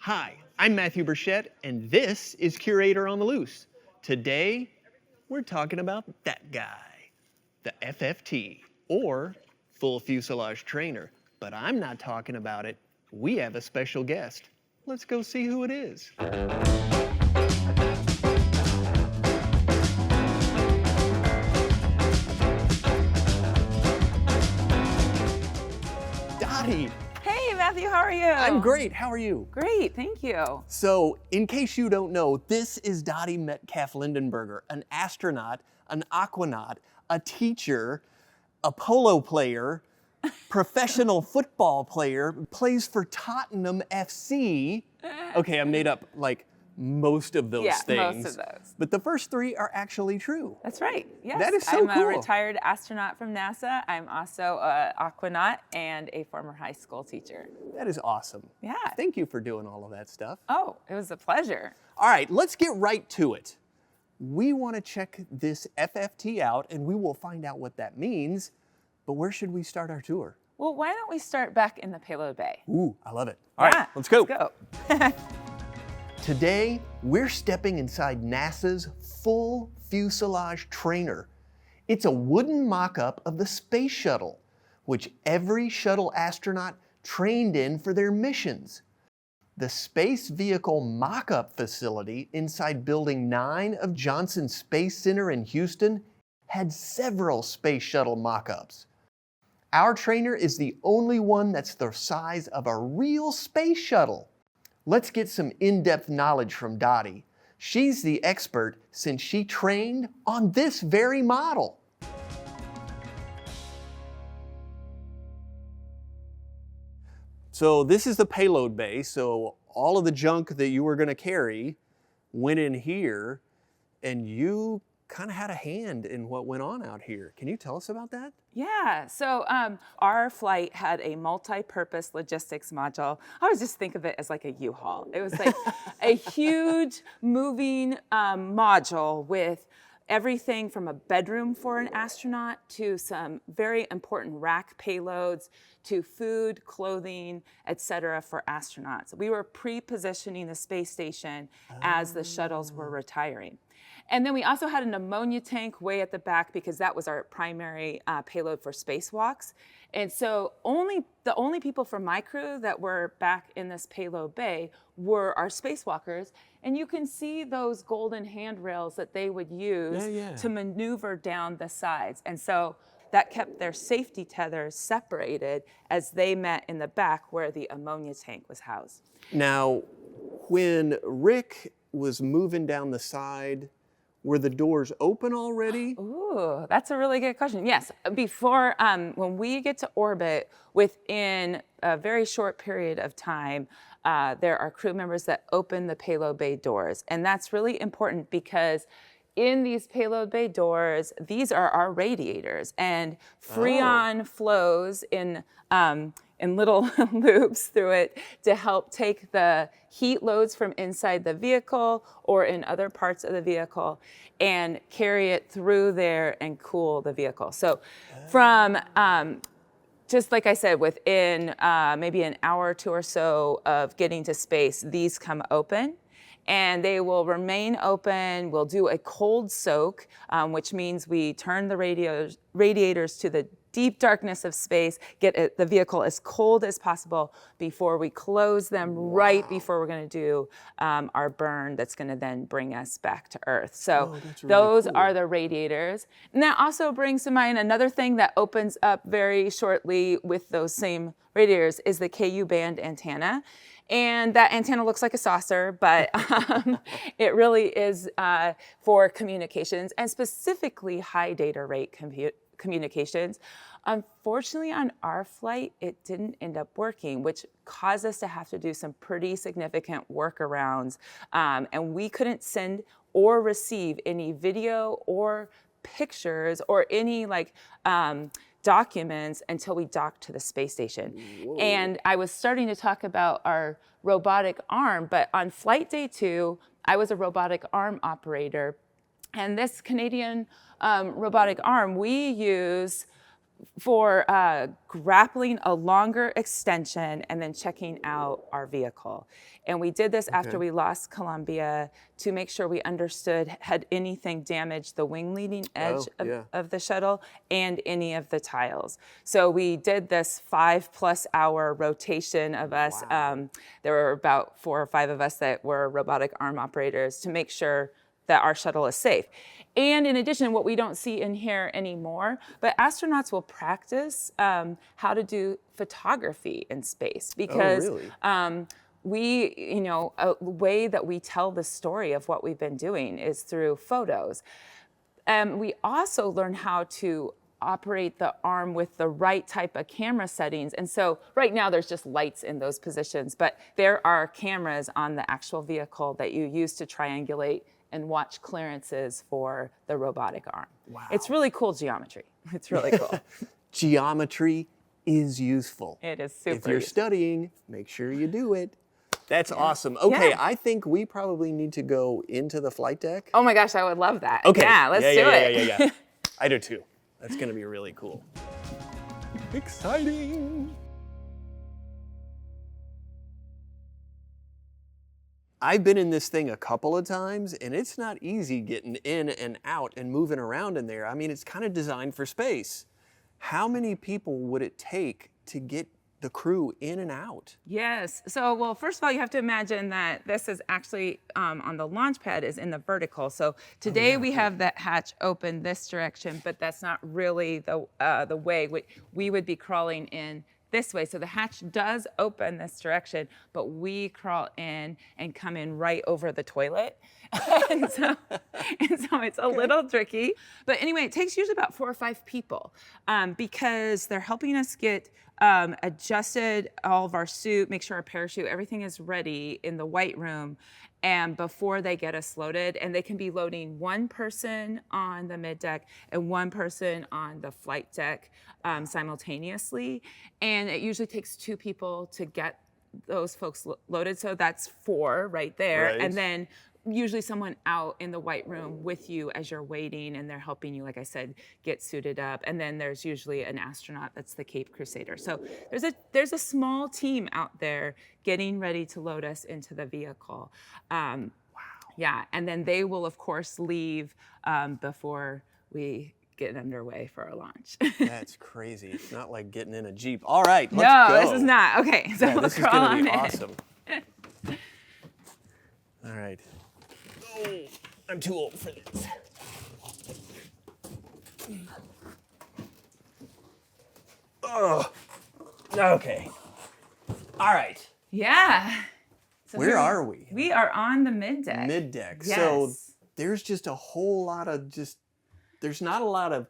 Hi, I'm Matthew Burchette, and this is Curator on the Loose. Today, we're talking about that guy, the FFT, or Full Fuselage Trainer. But I'm not talking about it. We have a special guest. Let's go see who it is. Dottie. Hey, Matthew, how are you? I'm great. How are you? Great, thank you. So, in case you don't know, this is Dottie Metcalf-Lindenburger, an astronaut, an aquanaut, a teacher, a polo player, professional football player, plays for Tottenham FC. Okay, I made up like most of those things. Most of those. But the first three are actually true. That's right, yes. That is so I'm cool. a retired astronaut from NASA. I'm also an aquanaut and a former high school teacher. That is awesome. Yeah. Thank you for doing all of that stuff. Oh, it was a pleasure. All right, let's get right to it. We want to check this FFT out, and we will find out what that means. But where should we start our tour? Well, why don't we start back in the Payload Bay? Ooh, I love it. All right, let's go. Let's go. Today, we're stepping inside NASA's Full Fuselage Trainer. It's a wooden mock-up of the Space Shuttle, which every shuttle astronaut trained in for their missions. The Space Vehicle Mock-up facility inside Building 9 of Johnson Space Center in Houston had several Space Shuttle mock-ups. Our trainer is the only one that's the size of a real space shuttle. Let's get some in-depth knowledge from Dottie. She's the expert since she trained on this very model. So this is the payload bay, so all of the junk that you were going to carry went in here, and you kind of had a hand in what went on out here. Can you tell us about that? Yeah, so our flight had a multi-purpose logistics module. I always just think of it as like a U-Haul. It was like a huge moving module with everything from a bedroom for an astronaut to some very important rack payloads to food, clothing, etc. for astronauts. We were pre-positioning the space station as the shuttles were retiring. And then we also had an ammonia tank way at the back because that was our primary payload for spacewalks. And so the only people from my crew that were back in this payload bay were our spacewalkers. And you can see those golden handrails that they would use to maneuver down the sides. And so that kept their safety tethers separated as they met in the back where the ammonia tank was housed. Now, when Rick was moving down the side, were the doors open already? Ooh, that's a really good question. Yes, before, when we get to orbit, within a very short period of time, there are crew members that open the payload bay doors. And that's really important because in these payload bay doors, these are our radiators, and Freon flows in little loops through it to help take the heat loads from inside the vehicle or in other parts of the vehicle and carry it through there and cool the vehicle. So from, just like I said, within maybe an hour or two or so of getting to space, these come open. And they will remain open. We'll do a cold soak, which means we turn the radiators to the deep darkness of space, get the vehicle as cold as possible before we close them right before we're going to do our burn that's going to then bring us back to Earth. So those are the radiators. And that also brings to mind another thing that opens up very shortly with those same radiators is the KU band antenna. And that antenna looks like a saucer, but it really is for communications and specifically high data rate communications. Unfortunately, on our flight, it didn't end up working, which caused us to have to do some pretty significant workarounds. And we couldn't send or receive any video or pictures or any documents until we docked to the space station. Whoa. And I was starting to talk about our robotic arm, but on flight day 2, I was a robotic arm operator. And this Canadian robotic arm, we use for grappling a longer extension and then checking out our vehicle. And we did this after we lost Columbia to make sure we understood had anything damaged the wing leading edge of the shuttle and any of the tiles. So we did this 5+ hour rotation of us. There were about 4 or 5 of us that were robotic arm operators to make sure that our shuttle is safe. And in addition, what we don't see in here anymore, but astronauts will practice how to do photography in space because a way that we tell the story of what we've been doing is through photos. We also learn how to operate the arm with the right type of camera settings. And so right now there's just lights in those positions, but there are cameras on the actual vehicle that you use to triangulate and watch clearances for the robotic arm. Wow. It's really cool geometry. It's really cool. Geometry is useful. It is super If you're useful. studying, make sure you do it. That's awesome. Okay, I think we probably need to go into the flight deck. Oh my gosh, I would love that. Okay. Yeah, let's do it. Yeah. I do too. That's gonna be really cool. Exciting. I've been in this thing a couple of times, and it's not easy getting in and out and moving around in there. I mean, it's kind of designed for space. How many people would it take to get the crew in and out? Yes. So, well, first of all, you have to imagine that this is actually on the launch pad is in the vertical. So today we have that hatch open this direction, but that's not really the way we would be crawling in this way. So the hatch does open this direction, but we crawl in and come in right over the toilet. and so it's a little tricky. But anyway, it takes usually about 4 or 5 people because they're helping us get adjusted all of our suit, make sure our parachute, everything is ready in the white room. And before they get us loaded, and they can be loading 1 person on the middeck and 1 person on the flight deck simultaneously. And it usually takes 2 people to get those folks loaded. So that's 4 right there. Right. And then usually someone out in the white room with you as you're waiting, and they're helping you, like I said, get suited up. And then there's usually an astronaut that's the Cape Crusader. So there's a small team out there getting ready to load us into the vehicle. Wow. Yeah, and then they will, of course, leave before we get underway for our launch. That's crazy. It's not like getting in a Jeep. All right, let's go. No, this is not. Okay, so we'll this is crawl going to be on awesome. All right. Oh, I'm too old for this. Oh, okay. All right. Yeah. So Where are we? We are on the middeck. Middeck. Yes. So there's just a whole lot of there's not a lot of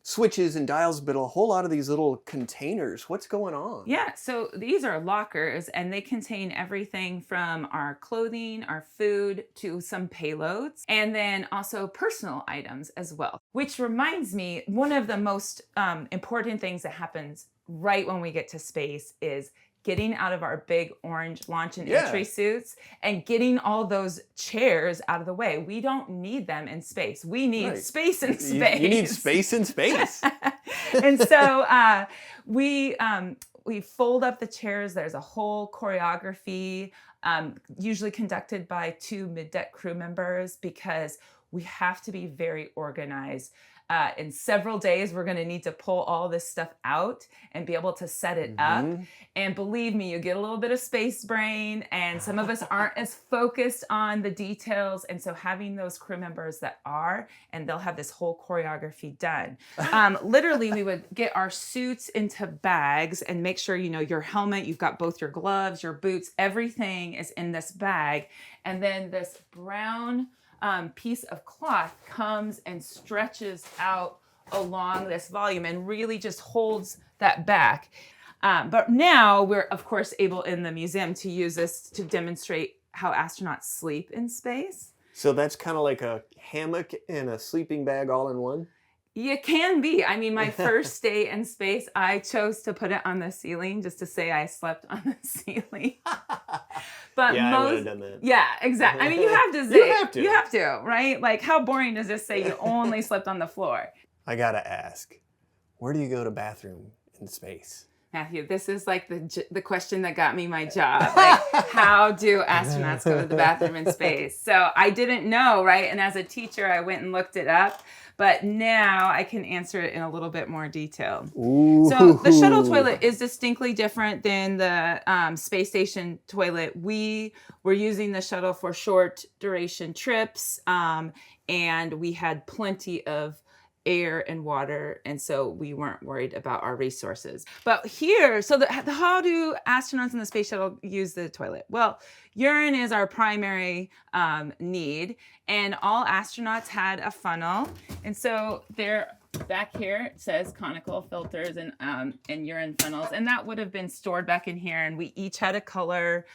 switches and dials, but a whole lot of these little containers. What's going on? Yeah, so these are lockers, and they contain everything from our clothing, our food, to some payloads, and then also personal items as well. Which reminds me, one of the most important things that happens right when we get to space is getting out of our big orange launch and entry suits and getting all those chairs out of the way. We don't need them in space. We need space in space. You need space in space. And so we fold up the chairs. There's a whole choreography, usually conducted by 2 middeck crew members, because we have to be very organized. In several days, we're going to need to pull all this stuff out and be able to set it up. And believe me, you get a little bit of space brain, and some of us aren't as focused on the details. And so having those crew members that are, and they'll have this whole choreography done. Literally, we would get our suits into bags and make sure, your helmet, you've got both your gloves, your boots, everything is in this bag. And then this brown piece of cloth comes and stretches out along this volume and really just holds that back. But now we're, of course, able in the museum to use this to demonstrate how astronauts sleep in space. So that's kind of like a hammock and a sleeping bag all in one? It can be. I mean, my first day in space, I chose to put it on the ceiling just to say I slept on the ceiling. But I would have done that. Yeah, exactly. I mean, you have to say, you have to, right? Like, how boring does this say you only slept on the floor? I gotta ask, Where do you go to bathroom in space? Matthew, this is like the question that got me my job. Like, how do astronauts go to the bathroom in space? So I didn't know, right? And as a teacher, I went and looked it up. But now I can answer it in a little bit more detail. Ooh. So the shuttle toilet is distinctly different than the space station toilet. We were using the shuttle for short duration trips, and we had plenty of air and water, and so we weren't worried about our resources. But here, so how do astronauts in the space shuttle use the toilet? Well, urine is our primary need, and all astronauts had a funnel, and so they're back here. It says conical filters and urine funnels, and that would have been stored back in here. And we each had a color.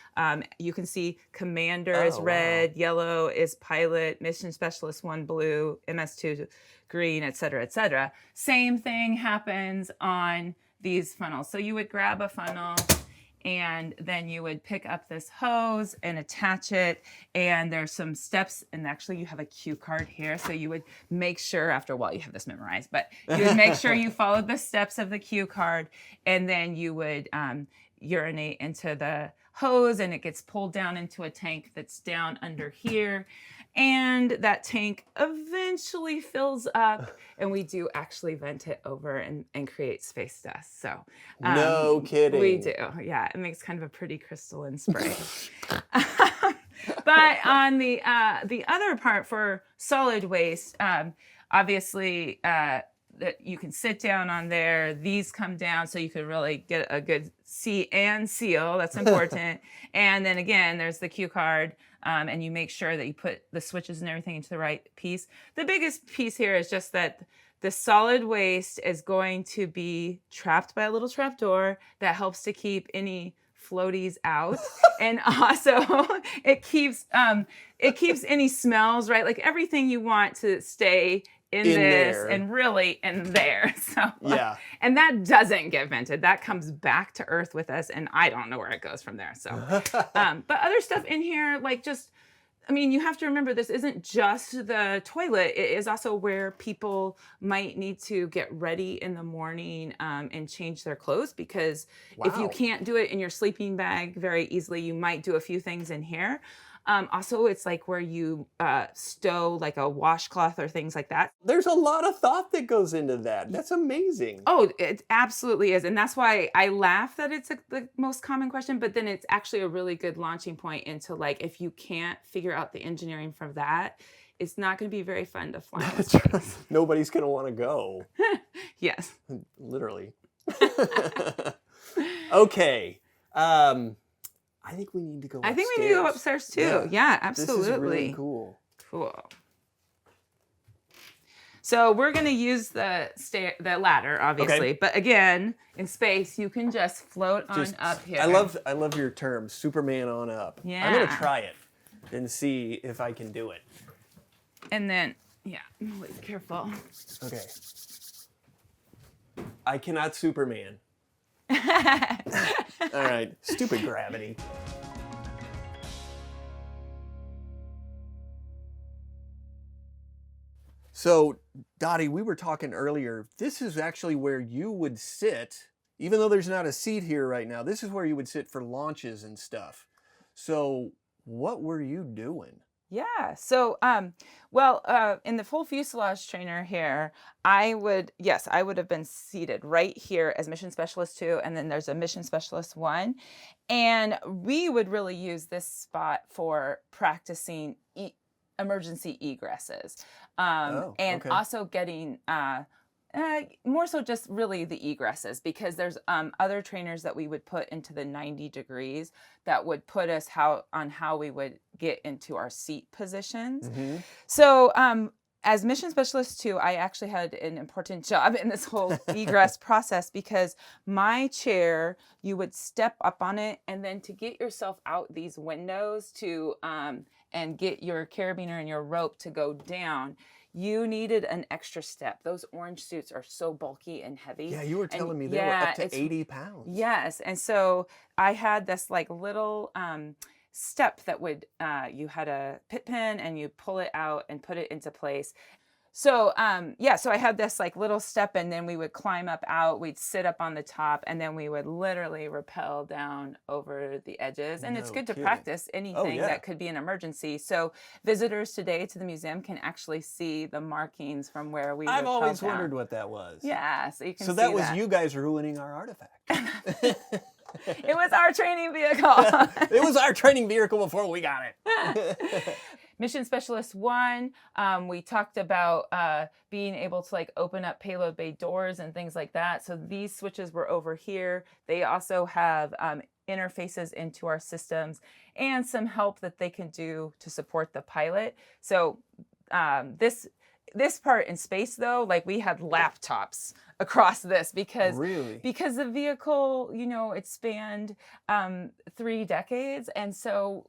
You can see commander is red, yellow is pilot, mission specialist 1 blue, MS2 green, et cetera, et cetera. Same thing happens on these funnels. So you would grab a funnel and then you would pick up this hose and attach it. And there's some steps, and actually you have a cue card here. So you would make sure after a while, you have this memorized, but you would make sure you followed the steps of the cue card, and then you would urinate into the hose, and it gets pulled down into a tank that's down under here. And that tank eventually fills up, and we do actually vent it over and create space dust. So no kidding. We do. Yeah, it makes kind of a pretty crystalline spray. But on the other part for solid waste, obviously that you can sit down on there. These come down so you can really get a good see and seal. That's important. And then again, there's the cue card. And you make sure that you put the switches and everything into the right piece. The biggest piece here is just that the solid waste is going to be trapped by a little trap door that helps to keep any floaties out. And also it keeps any smells, right? Like everything you want to stay in this there. And really in there. So yeah. And that doesn't get vented. That comes back to Earth with us, and I don't know where it goes from there. So but other stuff in here, like just, I mean, you have to remember this isn't just the toilet. It is also where people might need to get ready in the morning and change their clothes, because if you can't do it in your sleeping bag very easily, you might do a few things in here. Also, it's like where you stow like a washcloth or things like that. There's a lot of thought that goes into that. That's amazing. Oh, it absolutely is. And that's why I laugh that it's the most common question, but then it's actually a really good launching point into like, if you can't figure out the engineering for that, it's not going to be very fun to fly. Nobody's going to want to go. Yes. Literally. Okay. I think we need to go upstairs. I think we need to go upstairs too. Yeah, absolutely. This is really cool. Cool. So we're going to use the ladder, obviously. Okay. But again, in space, you can just float on up here. I love your term, Superman on up. Yeah. I'm going to try it and see if I can do it. And then, yeah, always careful. Okay. I cannot Superman. All right, stupid gravity. So, Dottie, we were talking earlier, this is actually where you would sit, even though there's not a seat here right now, this is where you would sit for launches and stuff. So, what were you doing? Yeah. So, in the full fuselage trainer here, I would have been seated right here as Mission Specialist 2, and then there's a Mission Specialist 1. And we would really use this spot for practicing emergency egresses. Also getting more so just really the egresses, because there's other trainers that we would put into the 90 degrees that would put us on how we would get into our seat positions. Mm-hmm. So as Mission Specialist 2, I actually had an important job in this whole egress process, because my chair, you would step up on it, and then to get yourself out these windows to and get your carabiner and your rope to go down, you needed an extra step. Those orange suits are so bulky and heavy. Yeah, you were telling me they were up to 80 pounds. Yes, and so I had this like little step that would, you had a pit pin and you pull it out and put it into place. So so I had this like little step, and then we would climb up out, we'd sit up on the top, and then we would literally rappel down over the edges. And it's No good to kidding. practice anything yeah. that could be an emergency. So visitors today to the museum can actually see the markings from where we I've always down. wondered what that was. Yeah, so you can So see that was you guys ruining our artifact. It was our training vehicle. It was our training vehicle before we got it. Mission Specialist 1, we talked about being able to like open up payload bay doors and things like that. So these switches were over here. They also have interfaces into our systems and some help that they can do to support the pilot. So this part in space though, like we had laptops across this because the vehicle, you know, it spanned 3 decades, and so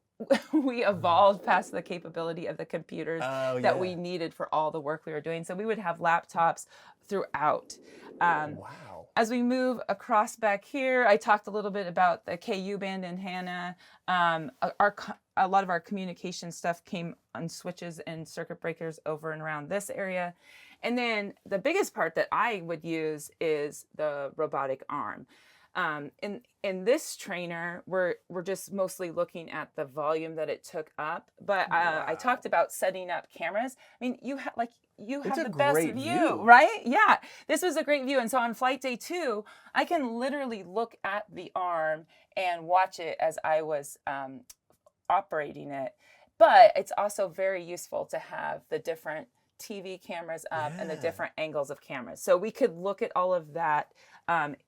we evolved past the capability of the computers that we needed for all the work we were doing. So we would have laptops throughout. Wow. As we move across back here, I talked a little bit about the KU band in Hannah. A lot of our communication stuff came on switches and circuit breakers over and around this area. And then the biggest part that I would use is the robotic arm. In this trainer, we're just mostly looking at the volume that it took up. But I talked about setting up cameras. I mean, you have the best view, right? Yeah, this was a great view. And so on flight day 2, I can literally look at the arm and watch it as I was operating it. But it's also very useful to have the different TV cameras up and the different angles of cameras. So we could look at all of that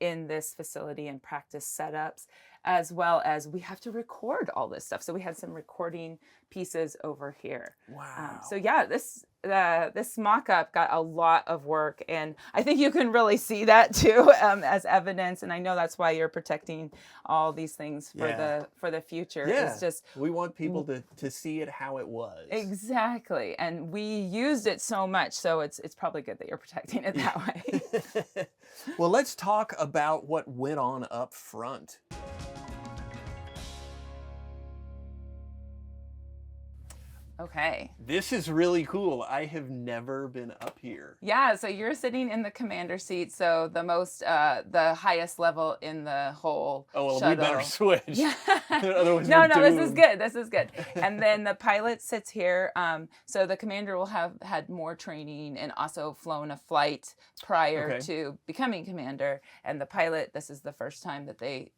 in this facility and practice setups, as well as we have to record all this stuff. So we had some recording pieces over here. Wow. So yeah, this mock-up got a lot of work, and I think you can really see that too as evidence. And I know that's why you're protecting all these things for the future. Yeah. It's just we want people to see it how it was. Exactly. And we used it so much, so it's probably good that you're protecting it that way. Well, let's talk about what went on up front. Okay. This is really cool. I have never been up here. Yeah, so you're sitting in the commander seat, so the most, the highest level in the whole shuttle. We better switch. Yeah. Otherwise No, we're this doomed. is good. This is good. And then the pilot sits here. So the commander will have had more training and also flown a flight prior to becoming commander. And the pilot, this is the first time that they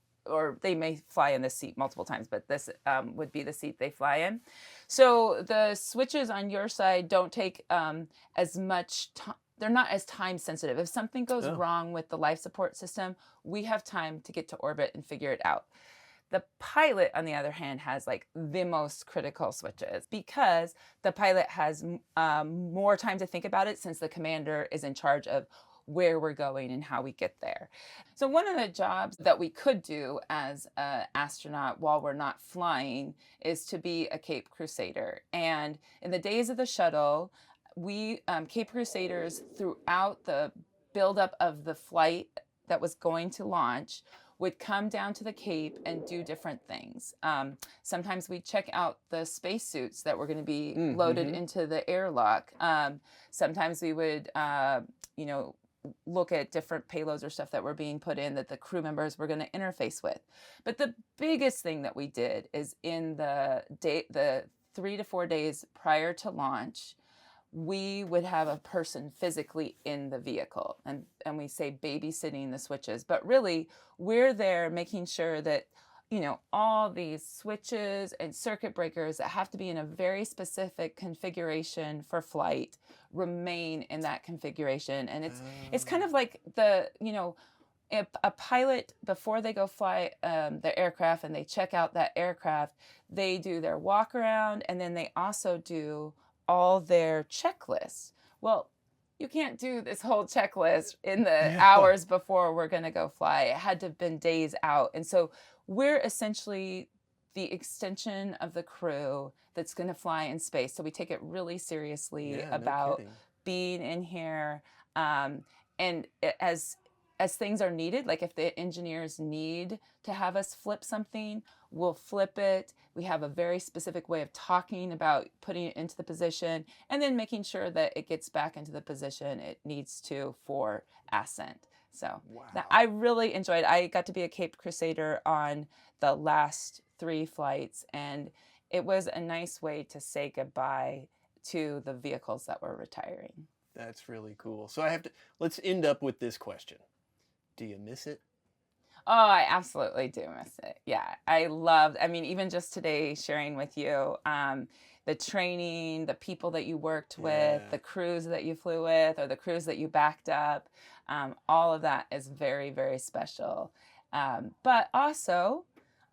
may fly in this seat multiple times, but this would be the seat they fly in. So the switches on your side don't take as much time. They're not as time sensitive. If something goes wrong with the life support system, we have time to get to orbit and figure it out. The pilot, on the other hand, has like the most critical switches because the pilot has more time to think about it, since the commander is in charge of where we're going and how we get there. So one of the jobs that we could do as an astronaut while we're not flying is to be a Cape Crusader. And in the days of the shuttle, we Cape Crusaders, throughout the buildup of the flight that was going to launch, would come down to the Cape and do different things. Sometimes we'd check out the spacesuits that were going to be loaded into the airlock. Sometimes we would, look at different payloads or stuff that were being put in that the crew members were going to interface with. But the biggest thing that we did is in the 3 to 4 days prior to launch, we would have a person physically in the vehicle, and we say babysitting the switches, but really we're there making sure that all these switches and circuit breakers that have to be in a very specific configuration for flight remain in that configuration. And it's kind of like a pilot, before they go fly their aircraft and they check out that aircraft, they do their walk around, and then they also do all their checklists. Well, you can't do this whole checklist in the hours before we're going to go fly. It had to have been days out. And so we're essentially the extension of the crew that's going to fly in space. So we take it really seriously about being in here. And as as things are needed, like if the engineers need to have us flip something, we'll flip it. We have a very specific way of talking about putting it into the position and then making sure that it gets back into the position it needs to for ascent. So I really enjoyed. I got to be a Cape Crusader on the last 3 flights, and it was a nice way to say goodbye to the vehicles that were retiring. That's really cool. So let's end up with this question. Do you miss it? Oh, I absolutely do miss it. Yeah, I mean, even just today sharing with you, the training, the people that you worked with, the crews that you flew with, or the crews that you backed up, all of that is very, very special. But also,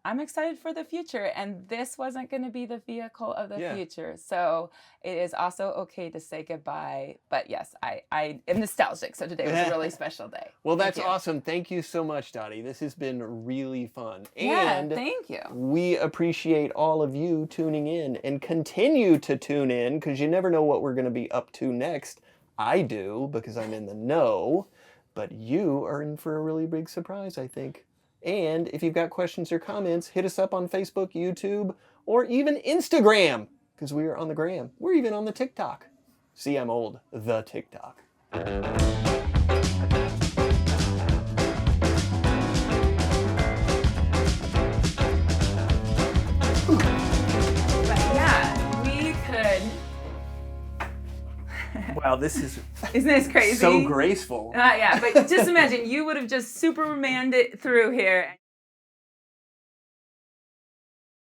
I'm excited for the future, and this wasn't going to be the vehicle of the future. So it is also okay to say goodbye. But yes, I am nostalgic, so today was a really special day. Well, that's awesome. Thank you so much, Dottie. This has been really fun. And thank you. We appreciate all of you tuning in, and continue to tune in, because you never know what we're going to be up to next. I do, because I'm in the know, but you are in for a really big surprise, I think. And if you've got questions or comments, hit us up on Facebook, YouTube, or even Instagram, because we are on the gram. We're even on the TikTok. See, I'm old. The TikTok. But yeah, we could. Wow, this is Isn't this crazy? so graceful. Yeah, but just imagine you would have just Supermaned it through here.